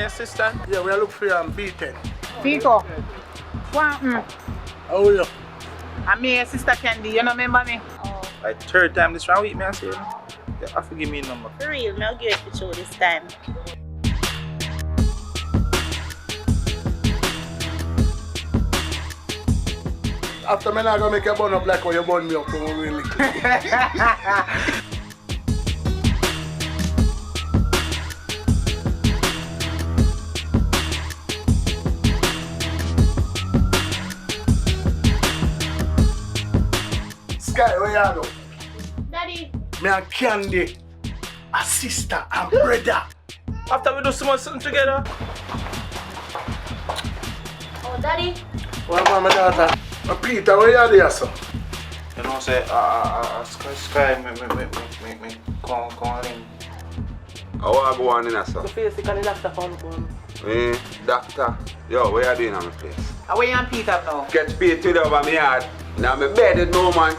assistant? Yeah, we are looking for you on B10. Pico. What? How are you? I'm your sister Candy, you don't remember me? Like third time this round week, man, I say. You have to give me a number. For real, I'll give it to you this time. After me not gonna make you burn up like how you burn me up when we really Sky, where you go? Daddy. Me and Candy, a sister and brother. After we do something together. Oh, Daddy. What about my daughter? Peter, where you there, sir? You know, say, Sky, me, come in. How I go on in a sir? The face, you can doctor phone phone. Doctor, yo, what you doing on my place? How are you and Peter now? Get paid to over my yard. Now my bed is no man.